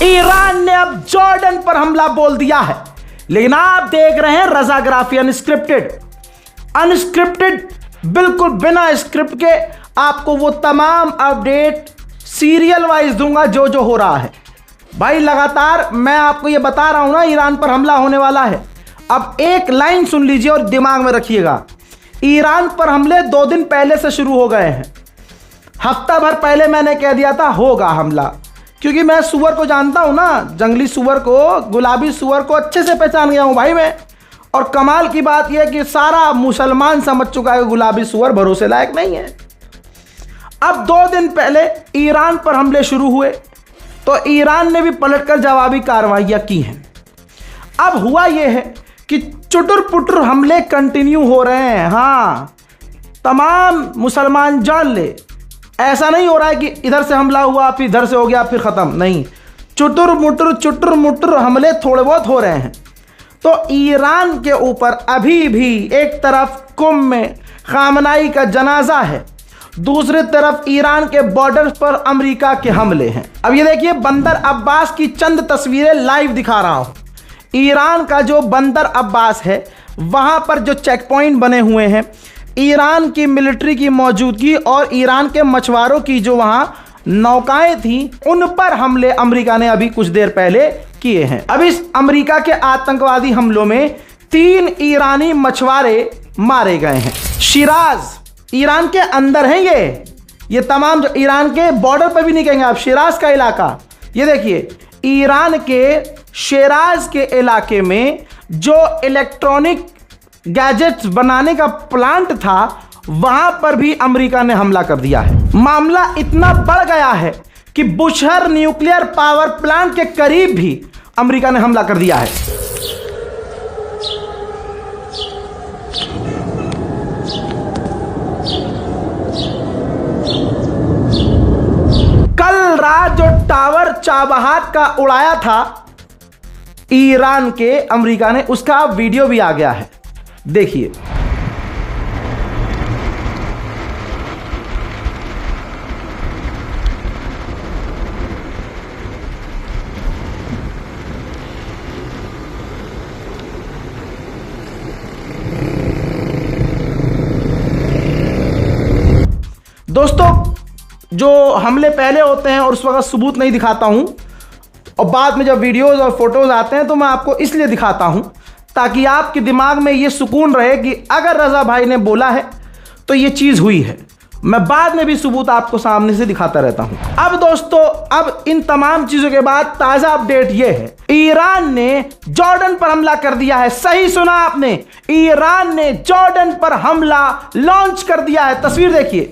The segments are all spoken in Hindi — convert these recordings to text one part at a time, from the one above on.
ईरान ने अब जॉर्डन पर हमला बोल दिया है, लेकिन आप देख रहे हैं रजाग्राफी अनस्क्रिप्टेड, बिल्कुल बिना स्क्रिप्ट के आपको वो तमाम अपडेट सीरियल वाइज दूंगा जो जो हो रहा है। भाई लगातार मैं आपको ये बता रहा हूं ना, ईरान पर हमला होने वाला है। अब एक लाइन सुन लीजिए और दिमाग में रखिएगा, ईरान पर हमले 2 दिन पहले से शुरू हो गए हैं। हफ्ता भर पहले मैंने कह दिया था होगा हमला, क्योंकि मैं सुअर को जानता हूं ना, जंगली सुअर को, गुलाबी सुअर को अच्छे से पहचान गया हूं भाई मैं। और कमाल की बात यह कि सारा मुसलमान समझ चुका है गुलाबी सुअर भरोसे लायक नहीं है। अब 2 दिन पहले ईरान पर हमले शुरू हुए तो ईरान ने भी पलटकर जवाबी कार्रवाइयां की हैं। अब हुआ यह है कि चुटुर पुटुर हमले कंटिन्यू हो रहे हैं। हाँ, तमाम मुसलमान जान ले, ऐसा नहीं हो रहा है कि इधर से हमला हुआ फिर इधर से हो गया फिर ख़त्म, नहीं, चुटुर मुटुर हमले थोड़े बहुत हो रहे हैं। तो ईरान के ऊपर अभी भी एक तरफ कुम में खामनाई का जनाजा है, दूसरी तरफ ईरान के बॉर्डर पर अमेरिका के हमले हैं। अब ये देखिए, बंदर अब्बास की चंद तस्वीरें लाइव दिखा रहा हूं। ईरान का जो बंदर अब्बास है वहां पर जो चेक पॉइंट बने हुए हैं, ईरान की मिलिट्री की मौजूदगी और ईरान के मछुआरों की जो वहां नौकाएं थी, उन पर हमले अमेरिका ने अभी कुछ देर पहले किए हैं। अब इस अमेरिका के आतंकवादी हमलों में 3 ईरानी मछुआरे मारे गए हैं। शिराज ईरान के अंदर है, ये तमाम जो ईरान के बॉर्डर पर भी नहीं कहेंगे आप, शिराज का इलाका। ये देखिए, ईरान के शिराज के इलाके में जो इलेक्ट्रॉनिक गैजेट्स बनाने का प्लांट था, वहां पर भी अमेरिका ने हमला कर दिया है। मामला इतना बढ़ गया है कि बुशहर न्यूक्लियर पावर प्लांट के करीब भी अमेरिका ने हमला कर दिया है। कल रात जो टावर चाबहार का उड़ाया था ईरान के, अमेरिका ने, उसका वीडियो भी आ गया है, देखिए। दोस्तों, जो हमले पहले होते हैं और उस वक्त सबूत नहीं दिखाता हूं, और बाद में जब वीडियोस और फोटोज आते हैं तो मैं आपको इसलिए दिखाता हूं ताकि आपके दिमाग में ये सुकून रहे कि अगर रजा भाई ने बोला है तो ये चीज़ हुई है। मैं बाद में भी सबूत आपको सामने से दिखाता रहता हूं। अब दोस्तों, अब इन तमाम चीज़ों के बाद ताज़ा अपडेट ये है, ईरान ने जॉर्डन पर हमला कर दिया है। सही सुना आपने, ईरान ने जॉर्डन पर हमला लॉन्च कर दिया है। तस्वीर देखिए।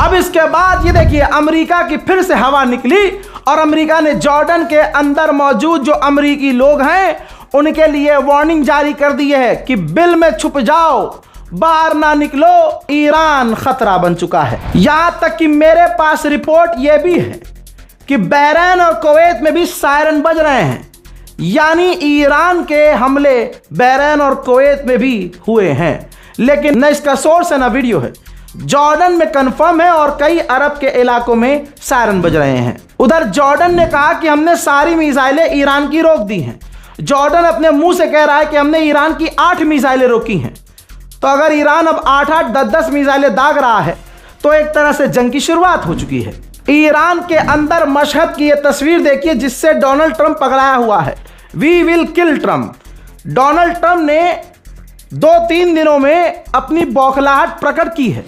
अब इसके बाद ये देखिए, अमेरिका की फिर से हवा निकली और अमेरिका ने जॉर्डन के अंदर मौजूद जो अमेरिकी लोग हैं उनके लिए वार्निंग जारी कर दी है कि बिल में छुप जाओ, बाहर ना निकलो, ईरान खतरा बन चुका है। यहां तक कि मेरे पास रिपोर्ट यह भी है कि बहरीन और कुवैत में भी सायरन बज रहे हैं, यानी ईरान के हमले बहरीन और कुवैत में भी हुए हैं। लेकिन न इसका सोर्स है न वीडियो है। जॉर्डन में कंफर्म है और कई अरब के इलाकों में सायरन बज रहे हैं। उधर जॉर्डन ने कहा कि हमने सारी मिसाइलें ईरान की रोक दी हैं। जॉर्डन अपने मुंह से कह रहा है कि हमने ईरान की 8 मिसाइलें रोकी हैं। तो अगर ईरान अब 8-8, 10-10 मिसाइलें दाग रहा है तो एक तरह से जंग की शुरुआत हो चुकी है। ईरान के अंदर मशहद की यह तस्वीर देखिए जिससे डोनाल्ड ट्रंप पकड़ाया हुआ है, we will kill Trump. Donald Trump ने 2-3 दिनों में अपनी बौखलाहट प्रकट की है।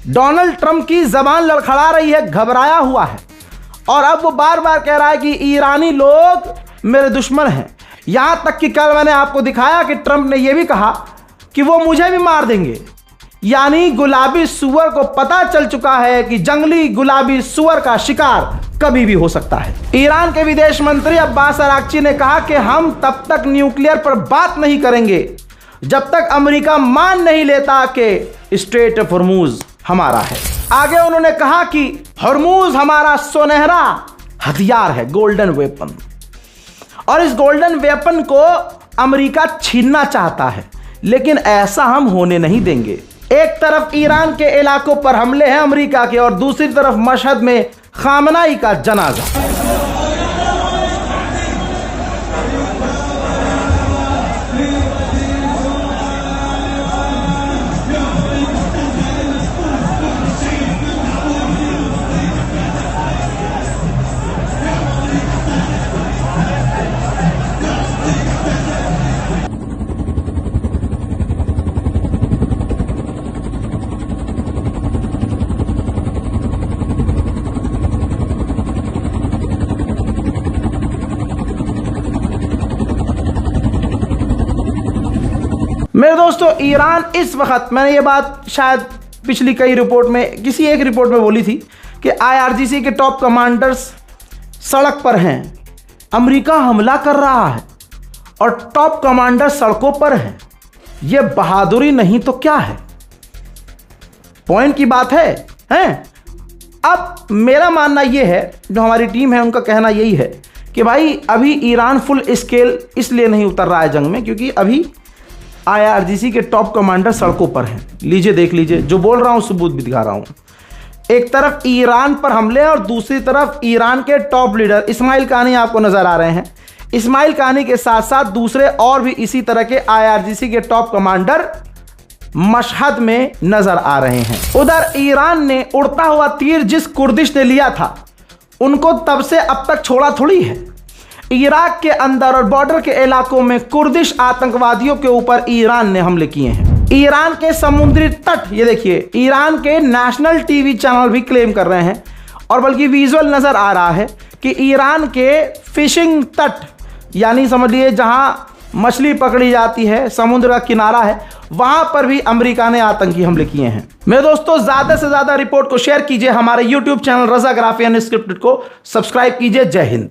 डोनाल्ड ट्रंप की जबान लड़खड़ा रही है, घबराया हुआ है और अब वो बार बार कह रहा है कि ईरानी लोग मेरे दुश्मन हैं। यहां तक कि कल मैंने आपको दिखाया कि ट्रंप ने यह भी कहा कि वो मुझे भी मार देंगे। यानी गुलाबी सुअर को पता चल चुका है कि जंगली गुलाबी सुअर का शिकार कभी भी हो सकता है। ईरान के विदेश मंत्री अब्बास अराक्ची ने कहा कि हम तब तक न्यूक्लियर पर बात नहीं करेंगे जब तक अमेरिका मान नहीं लेता कि स्ट्रेट ऑफ हॉर्मूज हमारा है। आगे उन्होंने कहा कि हॉर्मूज हमारा सुनहरा हथियार है, गोल्डन वेपन, और इस गोल्डन वेपन को अमेरिका छीनना चाहता है, लेकिन ऐसा हम होने नहीं देंगे। एक तरफ ईरान के इलाकों पर हमले हैं अमेरिका के, और दूसरी तरफ मशहद में खामनाई का जनाजा। मेरे दोस्तों, ईरान इस वक्त, मैंने ये बात शायद पिछली कई रिपोर्ट में, किसी एक रिपोर्ट में बोली थी कि IRGC के टॉप कमांडर्स सड़क पर हैं, अमेरिका हमला कर रहा है और टॉप कमांडर सड़कों पर हैं। ये बहादुरी नहीं तो क्या है? पॉइंट की बात है, हैं? अब मेरा मानना यह है, जो हमारी टीम है उनका कहना यही है कि भाई अभी ईरान फुल स्केल इसलिए नहीं उतर रहा है जंग में क्योंकि अभी IRGC के टॉप कमांडर सड़कों पर हैं। लीजिए, देख लीजिए, जो बोल रहा हूं सबूत भी दिखा रहा हूं। एक तरफ ईरान पर हमले और दूसरी तरफ ईरान के टॉप लीडर इस्माइल कानी आपको नजर आ रहे हैं। इस्माइल कानी के साथ साथ दूसरे और भी इसी तरह के IRGC के टॉप कमांडर मशहद में नजर आ रहे हैं। उधर ईरान ने उड़ता हुआ तीर जिस कुर्दिश ने लिया था उनको तब से अब तक छोड़ा थोड़ी है। इराक के अंदर और बॉर्डर के इलाकों में कुर्दिश आतंकवादियों के ऊपर ईरान ने हमले किए हैं। ईरान के समुद्री तट, ये देखिए, ईरान के नेशनल टीवी चैनल भी क्लेम कर रहे हैं और बल्कि विजुअल नजर आ रहा है कि ईरान के फिशिंग तट, यानी समझिए जहां मछली पकड़ी जाती है, समुद्र का किनारा है, वहां पर भी अमेरिका ने आतंकी हमले किए हैं। मेरे दोस्तों, ज्यादा से ज्यादा रिपोर्ट को शेयर कीजिए, हमारे YouTube चैनल रज़ा ग्राफी अनस्क्रिप्टेड को सब्सक्राइब कीजिए। जय हिंद।